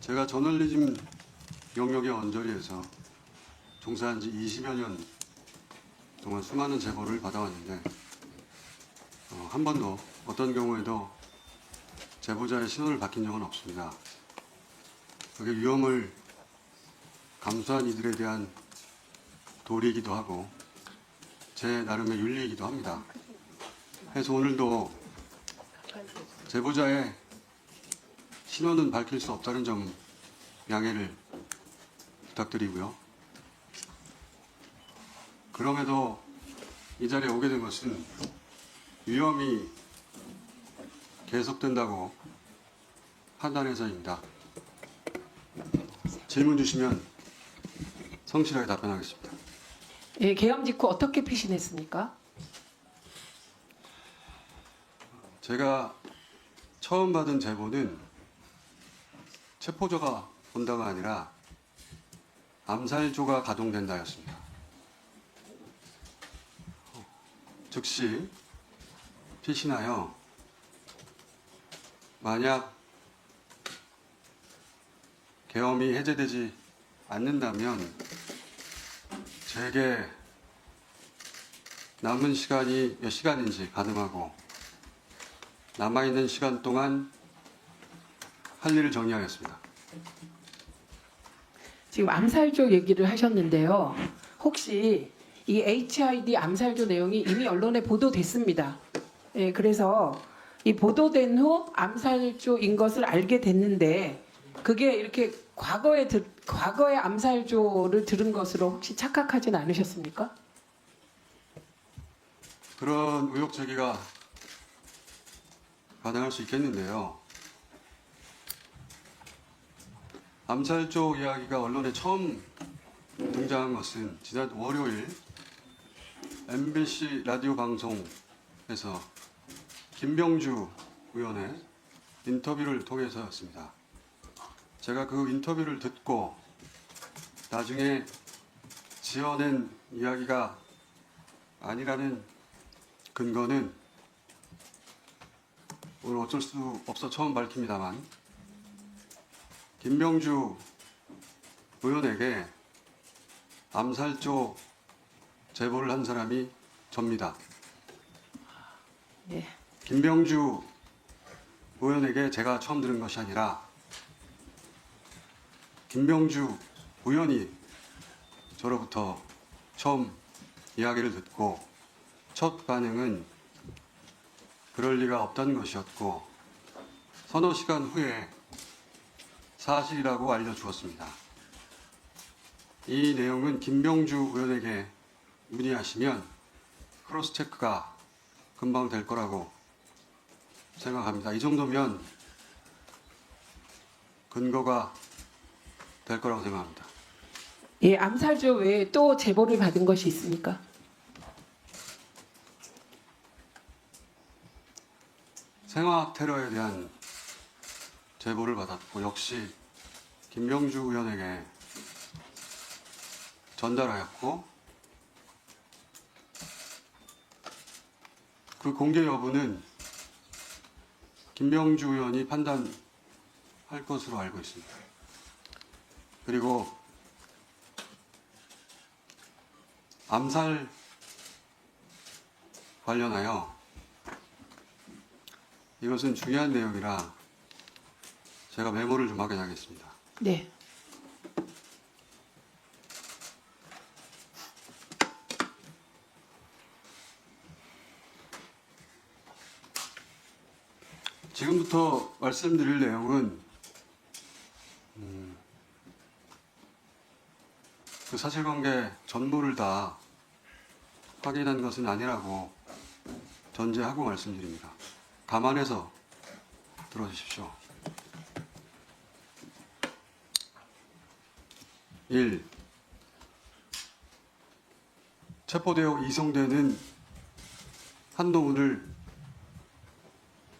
제가 저널리즘 영역의 언저리에서 종사한 지 20여 년 동안 수많은 제보를 받아왔는데 한 번도 어떤 경우에도 제보자의 신원을 밝힌 적은 없습니다. 그게 위험을 감수한 이들에 대한 도리이기도 하고 제 나름의 윤리이기도 합니다. 그래서 오늘도 제보자의 신원은 밝힐 수 없다는 점 양해를 부탁드리고요. 그럼에도 이 자리에 오게 된 것은 위험이 계속된다고 판단해서입니다. 질문 주시면 성실하게 답변하겠습니다. 예, 계엄 직후 어떻게 피신했습니까? 제가 처음 받은 제보는 체포조가 온다가 아니라 암살조가 가동된다였습니다. 즉시 피신하여 만약 계엄이 해제되지 않는다면 제게 남은 시간이 몇 시간인지 가늠하고 남아있는 시간 동안 할 일을 정리하겠습니다. 지금 암살조 얘기를 하셨는데요. 혹시 이 HID 암살조 내용이 이미 언론에 보도됐습니다. 예, 그래서 이 보도된 후 암살조인 것을 알게 됐는데 그게 이렇게 과거의 암살조를 들은 것으로 혹시 착각하진 않으셨습니까? 그런 의혹 제기가 가능할 수 있겠는데요. 암살조 이야기가 언론에 처음 등장한 것은 지난 월요일 MBC 라디오 방송에서 김병주 의원의 인터뷰를 통해서였습니다. 제가 그 인터뷰를 듣고 나중에 지어낸 이야기가 아니라는 근거는 오늘 어쩔 수 없어 처음 밝힙니다만 김병주 의원에게 암살조 제보를 한 사람이 접니다. 예. 김병주 의원에게 제가 처음 들은 것이 아니라 김병주 의원이 저로부터 처음 이야기를 듣고 첫 반응은 그럴 리가 없다는 것이었고 서너 시간 후에 사실이라고 알려주었습니다. 이 내용은 김병주 의원에게 문의하시면 크로스 체크가 금방 될 거라고 생각합니다. 이 정도면 근거가 될 거라고 생각합니다. 예, 암살조 외에 또 제보를 받은 것이 있습니까? 생화학 테러에 대한 제보를 받았고 역시 김병주 의원에게 전달하였고 그 공개 여부는 김병주 의원이 판단할 것으로 알고 있습니다. 그리고 암살 관련하여 이것은 중요한 내용이라 제가 메모를 좀 확인하겠습니다. 네. 지금부터 말씀드릴 내용은 그 사실관계 전부를 다 확인한 것은 아니라고 전제하고 말씀드립니다. 감안해서 들어주십시오. 1. 체포되어 이송되는 한동훈을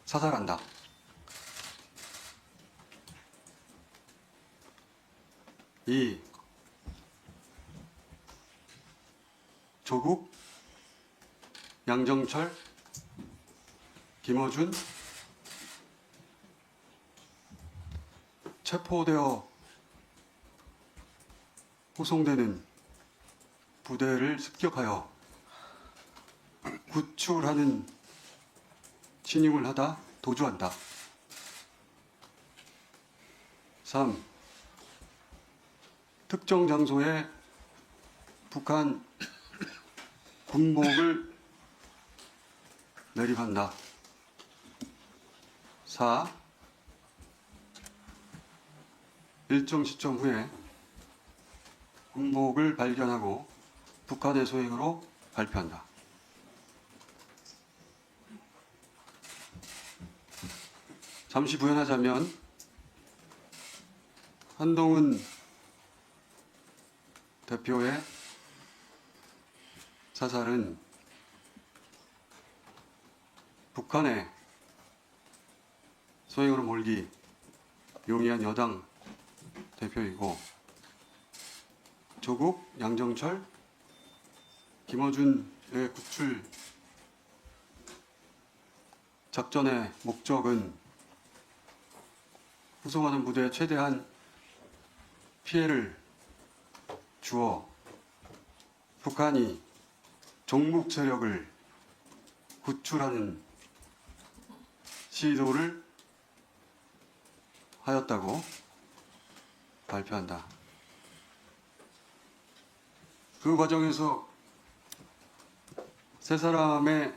사살한다. 2. 조국, 양정철, 김어준, 체포되어 호송되는 부대를 습격하여 구출하는 침입을 하다 도주한다. 3. 특정 장소에 북한 군복을 매립한다. 4. 일정 시점 후에 군복을 발견하고 북한의 소행으로 발표한다. 잠시 부연하자면 한동훈 대표의 사살은 북한의 소행으로 몰기 용이한 여당 대표이고 조국, 양정철, 김어준의 구출 작전의 목적은 후송하는 부대에 최대한 피해를 주어 북한이 종북 세력을 구출하는 시도를 하였다고 발표한다. 그 과정에서 세 사람의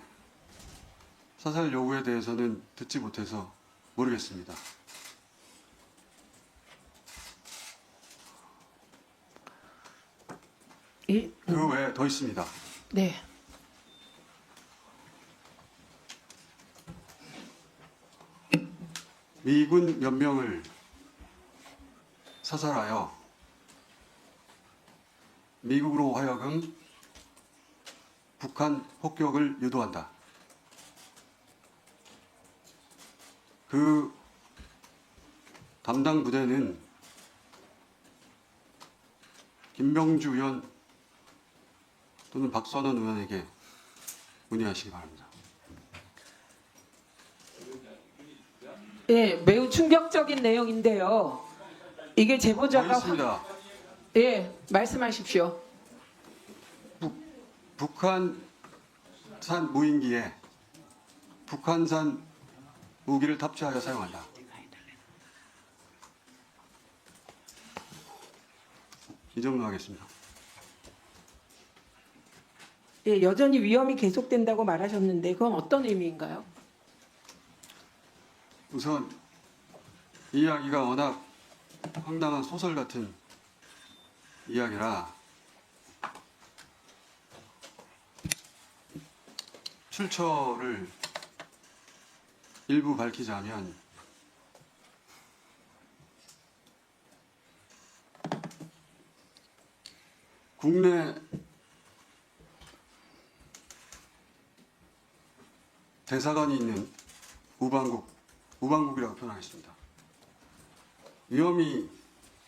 사살 요구에 대해서는 듣지 못해서 모르겠습니다. 그 외에 더 있습니다. 네. 미군 몇 명을 사살하여 미국으로 하여금 북한 폭격을 유도한다. 그 담당 부대는 김병주 의원 또는 박선원 의원에게 문의하시기 바랍니다. 예, 매우 충격적인 내용인데요. 이게 제보자가 있습니다. 예, 말씀하십시오. 북한산 무인기에 북한산 무기를 탑재하여 사용한다. 이 정도 하겠습니다. 예, 여전히 위험이 계속된다고 말하셨는데 그건 어떤 의미인가요? 우선 이 이야기가 워낙 황당한 소설 같은 이야기라 출처를 일부 밝히자면 국내 대사관이 있는 우방국이라고 표현하겠습니다. 위험이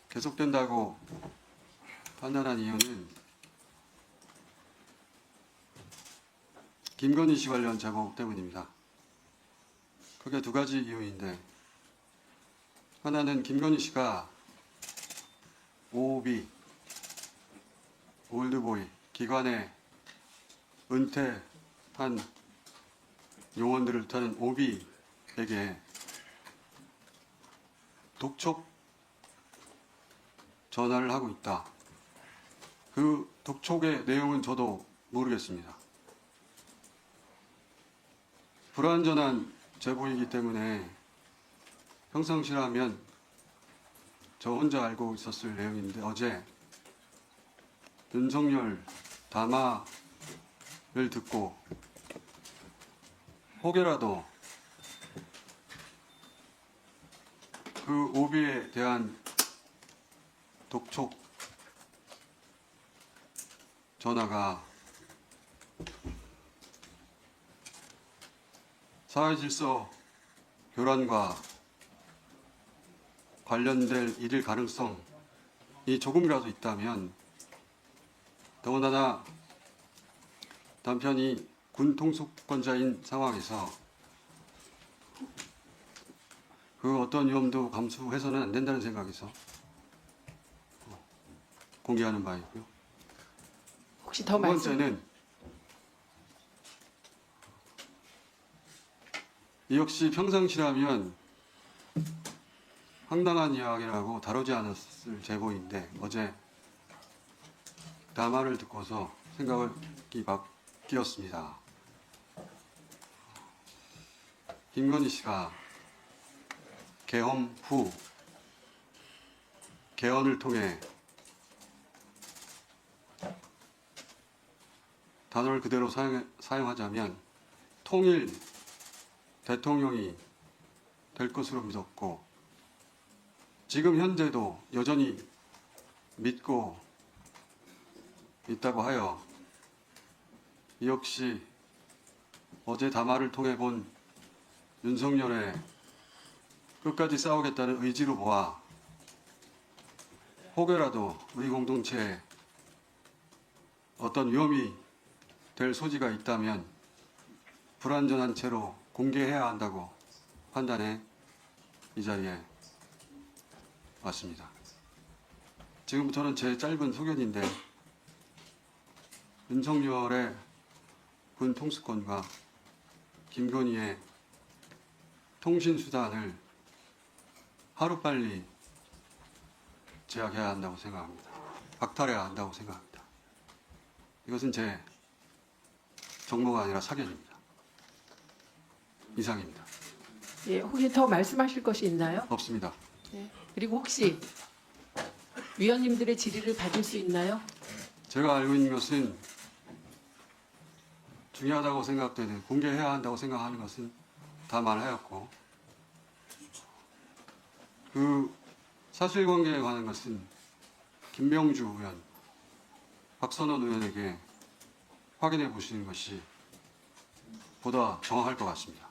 계속된다고 판단한 이유는 김건희 씨 관련 제보 때문입니다. 크게 두 가지 이유인데, 하나는 김건희 씨가 OOB, 올드보이, 기관에 은퇴한 요원들을 타는 OB에게 독촉 전화를 하고 있다. 그 독촉의 내용은 저도 모르겠습니다. 불완전한 제보이기 때문에 평상시라면 저 혼자 알고 있었을 내용인데 어제 윤석열 담화를 듣고 혹여라도 그 오비에 대한 독촉 전화가 사회질서 교란과 관련될 일일 가능성이 조금이라도 있다면, 더군다나 남편이 군 통수권자인 상황에서 그 어떤 위험도 감수해서는 안 된다는 생각에서 공개하는 바이고요. 혹시 두 더 말씀 번째는 이 역시 평상시라면 황당한 이야기라고 다루지 않았을 제보인데 어제 담화를 듣고서 생각이 바뀌었습니다. 김건희 씨가 개엄 후 개헌을 통해 단어를 그대로 사용하자면 통일 대통령이 될 것으로 믿었고 지금 현재도 여전히 믿고 있다고 하여 이 역시 어제 담화를 통해 본 윤석열의 끝까지 싸우겠다는 의지로 보아 혹여라도 우리 공동체에 어떤 위험이 될 소지가 있다면 불완전한 채로 공개해야 한다고 판단해 이 자리에 왔습니다. 지금부터는 제 짧은 소견인데 윤석열의 군 통수권과 김건희의 통신수단을 하루빨리 제약해야 한다고 생각합니다. 박탈해야 한다고 생각합니다. 이것은 제 정보가 아니라 사견입니다. 이상입니다. 예, 혹시 더 말씀하실 것이 있나요? 없습니다. 네. 그리고 혹시 위원님들의 질의를 받을 수 있나요? 제가 알고 있는 것은 중요하다고 생각되는 공개해야 한다고 생각하는 것은 다 말하였고 그 사실관계에 관한 것은 김병주 의원, 박선원 의원에게 확인해 보시는 것이 보다 정확할 것 같습니다.